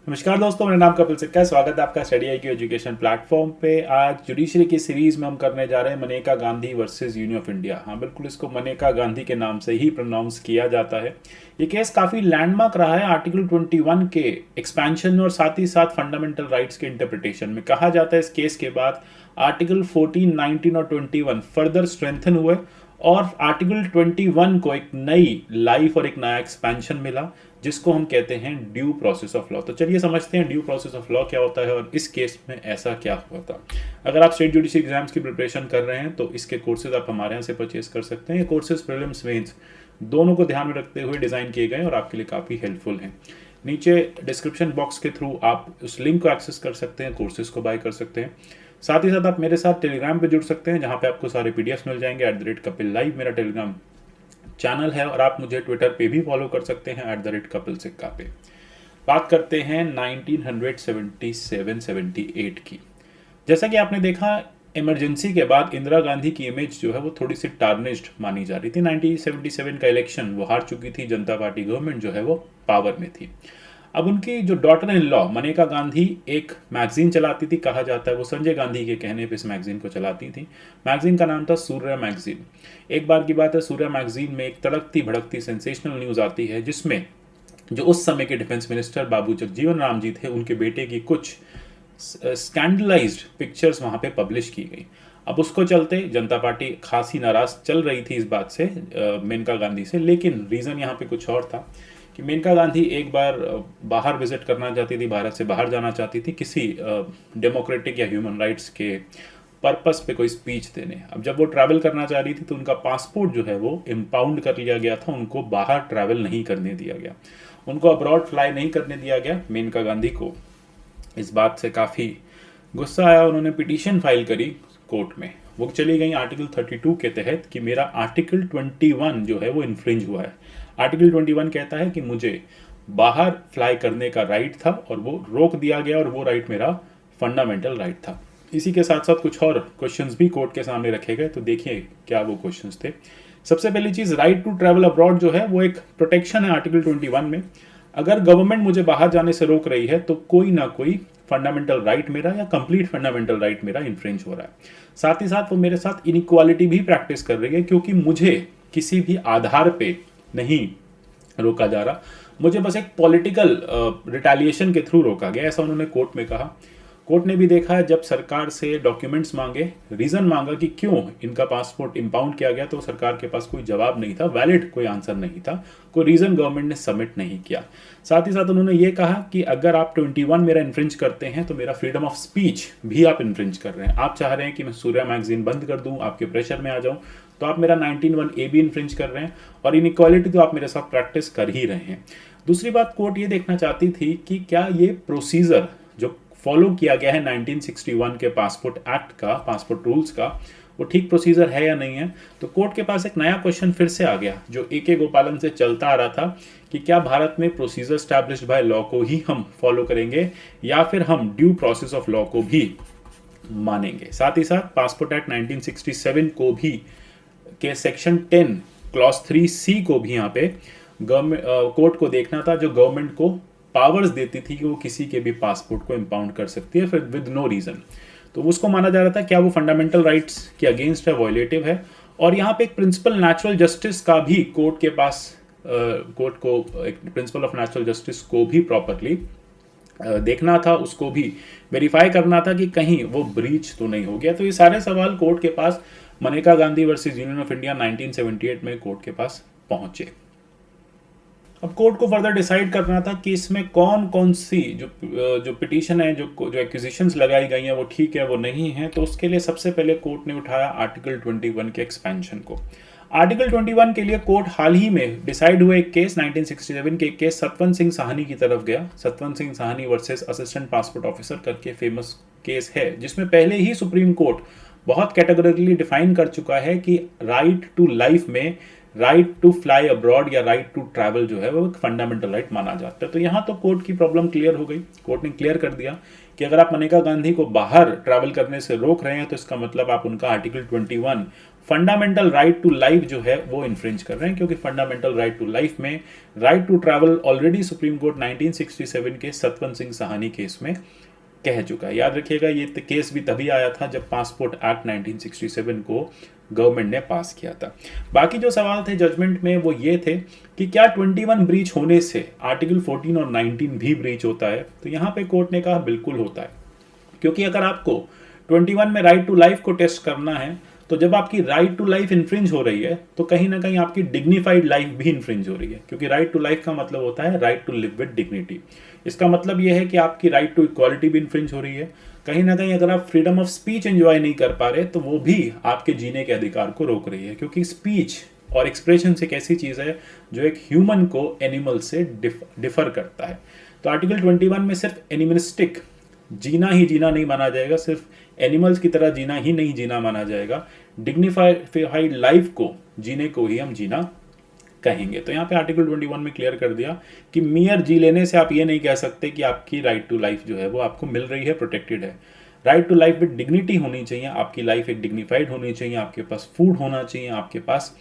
नमस्कार दोस्तों, मेरा नाम कपिल सिक्का है। स्वागत है आपका स्टडी आई की एजुकेशन प्लेटफॉर्म पे। आज जुडिशरी की सीरीज में हम करने जा रहे हैं Maneka Gandhi versus Union of India. हाँ बिल्कुल, इसको मनेका गांधी के नाम से ही प्रोनाउंस किया जाता है। ये केस काफ़ी लैंडमार्क रहा है आर्टिकल 21 के एक्सपेंशन में और साथ ही साथ फंडामेंटल राइट्स के इंटरप्रिटेशन में। कहा जाता है इस केस के बाद आर्टिकल 14, 19 और 21 फर्दर स्ट्रेंथन हुए और आर्टिकल 21 को एक नई लाइफ और एक नया एक्सपेंशन मिला, जिसको हम कहते हैं ड्यू प्रोसेस ऑफ लॉ। तो चलिए समझते हैं ड्यू प्रोसेस ऑफ लॉ क्या होता है और इस केस में ऐसा क्या हुआ था। अगर आप स्टेट जुडिशरी एग्जाम्स की प्रिपरेशन कर रहे हैं तो इसके कोर्सेज आप हमारे यहाँ से परचेज कर सकते हैं। ये कोर्सेज प्रीलिम्स मेंस दोनों को ध्यान में रखते हुए डिज़ाइन किए गए और आपके लिए काफ़ी हेल्पफुल हैं। नीचे डिस्क्रिप्शन बॉक्स के थ्रू आप उस लिंक को एक्सेस कर सकते हैं, कोर्सेज को बाय कर सकते हैं। साथ ही साथ आप मेरे साथ टेलीग्राम पे जुड़ सकते हैं, जहाँ पे आपको सारे पीडीएफ मिल जाएंगे। @कपिल लाइव मेरा टेलीग्राम चैनल है और आप मुझे ट्विटर पे भी फॉलो कर सकते हैं @कपिल सिक्का पे। बात करते हैं 1977-78 की। जैसा कि आपने देखा, इमरजेंसी के बाद इंदिरा गांधी की इमेज जो है वो थोड़ी सी टार्निश्ड मानी जा रही थी। 1977 का इलेक्शन वो हार चुकी थी, जनता पार्टी गवर्नमेंट जो है वो पावर में थी। अब उनकी जो daughter in law Maneka Gandhi एक मैगजीन चलाती थी, कहा जाता है वो संजय गांधी के कहने पे इस मैगजीन को चलाती थी। मैगजीन का नाम था सूर्य मैगजीन। एक बार की बात है, सूर्य मैगजीन में एक तड़कती भड़कती सेंसेशनल न्यूज़ आती है, जिसमें जो उस समय के डिफेंस मिनिस्टर बाबू जगजीवन राम जी थे, उनके बेटे की कुछ स्कैंडलाइज्ड पिक्चर्स वहाँ पे पब्लिश की गई। अब उसको चलते जनता पार्टी खासी नाराज चल रही थी इस बात से, मेनका गांधी से। लेकिन रीज़न यहाँ पे कुछ और था कि मेनका गांधी एक बार बाहर विजिट करना चाहती थी, भारत से बाहर जाना चाहती थी किसी डेमोक्रेटिक या ह्यूमन राइट्स के पर्पस पे कोई स्पीच देने। अब जब वो ट्रैवल करना चाह रही थी तो उनका पासपोर्ट जो है वो इम्पाउंड कर लिया गया था, उनको बाहर ट्रैवल नहीं करने दिया गया, उनको अब्रॉड फ्लाई नहीं करने दिया गया। मेनका गांधी को इस बात से काफ़ी गुस्सा आया, उन्होंने पिटीशन फाइल करी कोर्ट में। वो चली गई आर्टिकल 32 के तहत कि मेरा आर्टिकल 21 जो है वो इन्फ्रिंज हुआ है। आर्टिकल 21 कहता है कि मुझे बाहर फ्लाई करने का राइट था और वो रोक दिया गया और वो राइट मेरा फंडामेंटल राइट था। इसी के साथ साथ कुछ और क्वेश्चंस भी कोर्ट के सामने रखे गए, तो देखिए क्या वो क्वेश्चंस थे। सबसे पहली चीज़, राइट टू ट्रैवल अब्रॉड जो है वो एक प्रोटेक्शन है आर्टिकल 21 में। अगर गवर्नमेंट मुझे बाहर जाने से रोक रही है तो कोई ना कोई फंडामेंटल राइट मेरा या कंप्लीट फंडामेंटल राइट मेरा इन्फ्रिंज हो रहा है। साथ ही साथ वो मेरे साथ इनइक्वालिटी भी प्रैक्टिस कर रही है, क्योंकि मुझे किसी भी आधार पे नहीं रोका जा रहा, मुझे बस एक पॉलिटिकल रिटेलिएशन के थ्रू रोका गया, ऐसा उन्होंने कोर्ट में कहा। कोर्ट ने भी देखा है, जब सरकार से डॉक्यूमेंट्स मांगे, रीज़न मांगा कि क्यों इनका पासपोर्ट इंपाउंड किया गया, तो सरकार के पास कोई जवाब नहीं था, वैलिड कोई आंसर नहीं था, कोई रीज़न गवर्नमेंट ने सबमिट नहीं किया। साथ ही साथ उन्होंने ये कहा कि अगर आप 21 मेरा इन्फ्रिंज करते हैं तो मेरा फ्रीडम ऑफ स्पीच भी आप इन्फ्रिंज कर रहे हैं। आप चाह रहे हैं कि मैं सूर्या मैगजीन बंद कर दूं, आपके प्रेशर में आ जाऊं, तो आप मेरा 19(1) भी इन्फ्रिंज कर रहे हैं और इनइक्वालिटी तो आप मेरे साथ प्रैक्टिस कर ही रहे हैं। दूसरी बात, कोर्ट ये देखना चाहती थी कि क्या ये प्रोसीजर जो फॉलो किया गया है 1961 के पासपोर्ट एक्ट का, पासपोर्ट रूल्स का, वो ठीक प्रोसीजर है या नहीं है। तो कोर्ट के पास एक नया क्वेश्चन फिर से आ गया, जो AK गोपालन से चलता आ रहा था कि क्या भारत में प्रोसीजर स्टैब्लिश्ड बाय लॉ को ही हम फॉलो करेंगे या फिर हम ड्यू प्रोसेस ऑफ लॉ को भी मानेंगे। साथ ही साथ पासपोर्ट एक्ट 1967 को भी के सेक्शन 10 क्लॉज 3C को भी यहाँ पे गवर्नमेंट कोर्ट को देखना था, जो गवर्नमेंट को पावर्स देती थी कि वो किसी के भी पासपोर्ट को इंपाउंड कर सकती है फिर विद नो रीज़न। तो उसको माना जा रहा था क्या वो फंडामेंटल राइट्स के अगेंस्ट है, वॉयलेटिव है। और यहाँ पे एक प्रिंसिपल नेचुरल जस्टिस का भी कोर्ट के पास कोर्ट को एक प्रिंसिपल ऑफ नेचुरल जस्टिस को भी प्रॉपरली देखना था, उसको भी वेरीफाई करना था कि कहीं वो ब्रीच तो नहीं हो गया। तो ये सारे सवाल कोर्ट के पास Maneka Gandhi versus Union of India 1978 में कोर्ट के पास पहुंचे। अब कोर्ट को फर्दर डिसाइड करना था कि इसमें कौन कौन सी जो पिटीशन है, जो एक्विजिशंस लगाई गई हैं वो ठीक है वो नहीं है। तो उसके लिए सबसे पहले कोर्ट ने उठाया आर्टिकल 21 के एक्सपेंशन को। आर्टिकल 21 के लिए कोर्ट हाल ही में डिसाइड हुए एक केस 1967 के केस सतवंत सिंह साहनी की तरफ गया। Satwant Singh Sahni versus assistant passport officer करके फेमस केस है, जिसमें पहले ही सुप्रीम कोर्ट बहुत कैटेगोरिकली डिफाइन कर चुका है कि राइट टू लाइफ में राइट टू फ्लाई अब्रॉड या राइट टू ट्रैवल जो है वो एक फंडामेंटल राइट माना जाता है। तो यहाँ तो कोर्ट की प्रॉब्लम क्लियर हो गई। कोर्ट ने क्लियर कर दिया कि अगर आप मनेका गांधी को बाहर ट्रैवल करने से रोक रहे हैं तो इसका मतलब आप उनका article 21 fundamental right to life जो है वो इन्फ्रिंज कर रहे हैं, क्योंकि फंडामेंटल राइट टू लाइफ में right to travel already supreme court 1967 के सतवंत सिंह सहानी केस में कह चुका है। याद रखिएगा ये केस भी तभी आया था जब पासपोर्ट एक्ट 1967 को गवर्नमेंट ने पास किया था। बाकी जो सवाल थे जजमेंट में वो ये थे कि क्या 21 ब्रीच होने से आर्टिकल 14 और 19 भी ब्रीच होता है। तो यहाँ पे कोर्ट ने कहा बिल्कुल होता है, क्योंकि अगर आपको 21 में राइट टू लाइफ को टेस्ट करना है तो जब आपकी राइट टू लाइफ इन्फ्रिंज हो रही है तो कहीं ना कहीं आपकी डिग्निफाइड लाइफ भी इन्फ्रिंज हो रही है, क्योंकि राइट टू लाइफ का मतलब होता है right to live with dignity. इसका मतलब यह है कि आपकी राइट टू इक्वालिटी भी इन्फ्रिंज हो रही है। कहीं ना कहीं अगर आप फ्रीडम ऑफ स्पीच एंजॉय नहीं कर पा रहे तो वो भी आपके जीने के अधिकार को रोक रही है, क्योंकि स्पीच और एक्सप्रेशन एक ऐसी चीज है जो एक ह्यूमन को एनिमल से डिफर करता है। तो आर्टिकल 21 में सिर्फ एनिमलिस्टिक जीना ही जीना नहीं माना जाएगा, सिर्फ एनिमल्स की तरह जीना ही नहीं जीना माना जाएगा, डिग्निफाइड लाइफ को जीने को ही हम जीना कहेंगे। तो यहाँ पे आर्टिकल 21 में क्लियर कर दिया कि मियर जी लेने से आप ये नहीं कह सकते कि आपकी राइट टू लाइफ जो है वो आपको मिल रही है, प्रोटेक्टेड है। Right to life with dignity होनी चाहिए, आपकी लाइफ एक डिग्निफाइड होनी चाहिए, आपके पास फूड होना चाहिए, आपके पास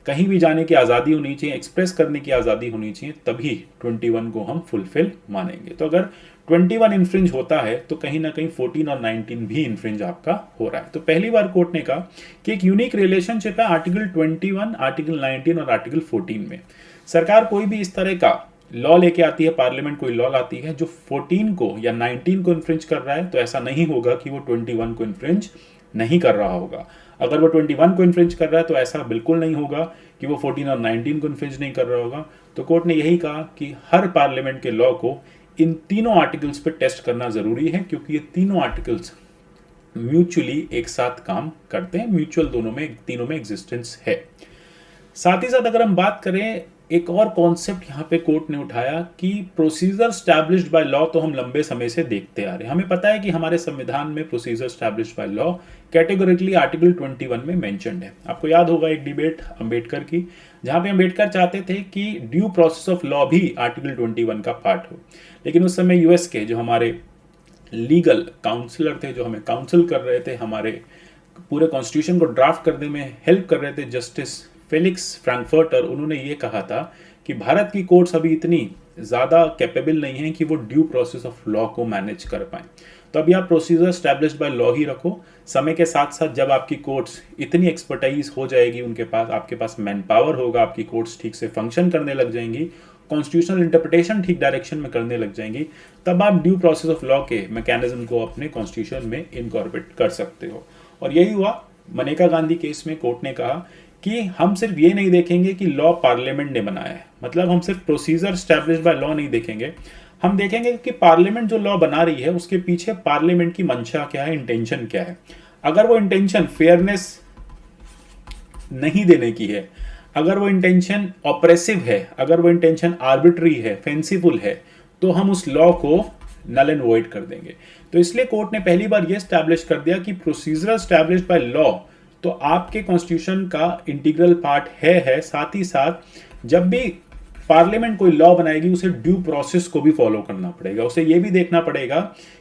कहीं भी जाने की आज़ादी होनी चाहिए, एक्सप्रेस करने की आज़ादी होनी चाहिए, तभी 21 को हम फुलफिल मानेंगे। तो अगर 21 इन्फ्रिंज होता है तो कहीं ना कहीं 14 और 19 भी इन्फ्रिंज आपका हो रहा है। तो पहली बार कोर्ट ने कहा कि एक यूनिक रिलेशनशिप है आर्टिकल 21, आर्टिकल 19 और आर्टिकल 14 में। सरकार कोई भी इस तरह का लॉ लेके आती है, पार्लियामेंट कोई लॉ लाती है जो 14 को या 19 को इन्फ्रिंज कर रहा है, तो ऐसा नहीं होगा कि वो 21 को इन्फ्रिंज नहीं कर रहा होगा। अगर वो 21 को इन्फ्रिंज कर रहा है तो ऐसा बिल्कुल नहीं होगा कि वो 14 और 19 को इन्फ्रिंज नहीं कर रहा होगा। तो कोर्ट ने यही कहा कि हर पार्लियामेंट के लॉ को इन तीनों आर्टिकल्स पे टेस्ट करना जरूरी है, क्योंकि ये तीनों आर्टिकल्स म्यूचुअली एक साथ काम करते हैं, म्यूचुअल तीनों में एग्जिस्टेंस है। साथ ही साथ अगर हम बात करें, एक और कॉन्सेप्ट यहाँ पे कोर्ट ने उठाया कि प्रोसीजर स्टैब्लिश्ड बाय लॉ तो हम लंबे समय से देखते आ रहे हैं। हमें पता है कि हमारे संविधान में procedure established by law categorically article 21 में मेंशन्ड है। आपको याद होगा एक डिबेट अंबेडकर की, जहां पे अंबेडकर चाहते थे कि ड्यू प्रोसेस ऑफ लॉ भी आर्टिकल 21 का पार्ट हो, लेकिन उस समय यूएस के जो हमारे लीगल काउंसलर थे, जो हमें काउंसिल कर रहे थे, हमारे पूरे कॉन्स्टिट्यूशन को ड्राफ्ट करने में हेल्प कर रहे थे, जस्टिस फेलिक्स फ्रैंकफर्टर, उन्होंने ये कहा था कि भारत की कोर्ट्स अभी इतनी ज़्यादा कैपेबल नहीं है कि वो ड्यू प्रोसेस ऑफ लॉ को मैनेज कर पाएं। तो अभी आप प्रोसीजर स्टैब्लिश्ड बाय लॉ ही रखो। समय के साथ साथ जब आपकी कोर्ट्स इतनी एक्सपर्टाइज हो जाएगी, उनके पास आपके पास मैन पावर होगा, आपकी कोर्ट्स ठीक से फंक्शन करने लग जाएंगी, कॉन्स्टिट्यूशनल इंटरप्रिटेशन ठीक डायरेक्शन में करने लग जाएंगी, तब आप ड्यू प्रोसेस ऑफ लॉ के मैकेनिज्म को अपने कॉन्स्टिट्यूशन में इनकॉर्पोरेट कर सकते हो। और यही हुआ मनेका गांधी केस में। कोर्ट ने कहा कि हम सिर्फ ये नहीं देखेंगे कि लॉ पार्लियामेंट ने बनाया है, मतलब हम सिर्फ प्रोसीजर स्टैब्लिश्ड बाय लॉ नहीं देखेंगे, हम देखेंगे कि पार्लियामेंट जो लॉ बना रही है उसके पीछे पार्लियामेंट की मंशा क्या है, इंटेंशन क्या है। अगर वो इंटेंशन फेयरनेस नहीं देने की है, अगर वो इंटेंशन ऑपरेसिव है, अगर वो इंटेंशन आर्बिट्री है, फेंसिफुल है, तो हम उस लॉ को नल एंड वॉइड कर देंगे। तो इसलिए कोर्ट ने पहली बार यह स्टैब्लिश कर दिया कि प्रोसीजर स्टैब्लिश्ड बाय लॉ तो आपके कॉन्स्टिट्यूशन का इंटीग्रल पार्ट है। साथ ही साथ जब भी पार्लियामेंट कोई लॉ बनाएगी उसे ड्यू प्रोसेस को भी फॉलो करना पड़ेगा। उसे ये भी देखना पड़ेगा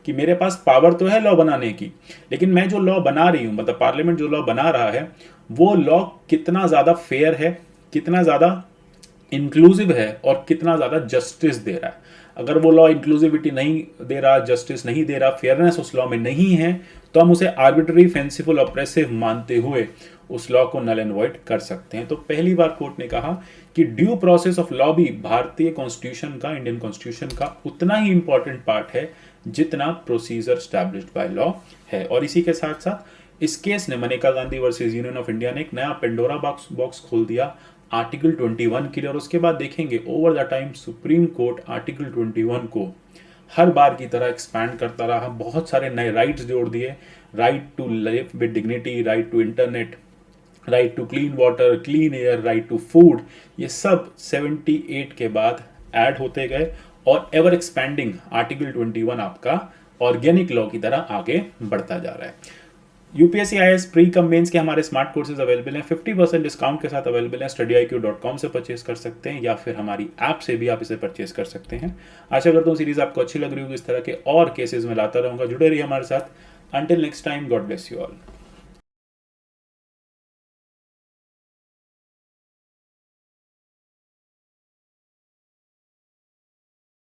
कि मेरे पास पावर तो है लॉ बनाने की, लेकिन मैं जो लॉ बना रही हूं, मतलब पार्लियामेंट जो लॉ बना रहा है, वो लॉ कितना ज्यादा फेयर है, कितना ज्यादा इंक्लूसिव है और कितना ज्यादा जस्टिस दे रहा है। अगर वो लॉ इंक्लूसिविटी नहीं दे रहा, जस्टिस नहीं दे रहा, फेयरनेस उस लॉ में नहीं है, तो हम उसे आर्बिट्ररी, फेंसिफुल, ऑपरेसिव मानते हुए उस लॉ को नल एंड वॉइड कर सकते हैं। तो पहली बार कोर्ट ने कहा कि ड्यू प्रोसेस ऑफ लॉ भी भारतीय कॉन्स्टिट्यूशन का, इंडियन कॉन्स्टिट्यूशन का उतना ही इंपॉर्टेंट पार्ट है जितना प्रोसीजर स्टैब्लिश्ड बाय लॉ है। और इसी के साथ साथ इस केस ने, Maneka Gandhi versus Union of India ने, एक नया पेंडोरा बॉक्स खोल दिया आर्टिकल 21 के लिए। और उसके बाद देखेंगे over the time supreme court article 21 को हर बार की तरह एक्सपैंड करता रहा, बहुत सारे नए राइट्स जोड़ दिए, right to live with dignity, right to internet, right to clean water, clean air, right to food, ये सब 78 के बाद ऐड होते गए और एवर एक्सपैंडिंग आर्टिकल 21 आपका ऑर्गेनिक लॉ की तरह आगे बढ़ता जा रहा है। UPSC IAS pre cum mains के हमारे स्मार्ट कोर्सेज अवेलेबल हैं, 50% डिस्काउंट के साथ अवेलेबल हैं। studiiq.com से परचेज कर सकते हैं या फिर हमारी ऐप से भी आप इसे परचेज कर सकते हैं। आशा करता हूँ सीरीज आपको अच्छी लग रही होगी। इस तरह के और केसेस में लाता रहूंगा, जुड़े रहिए हमारे साथ। Until next time, God bless you all.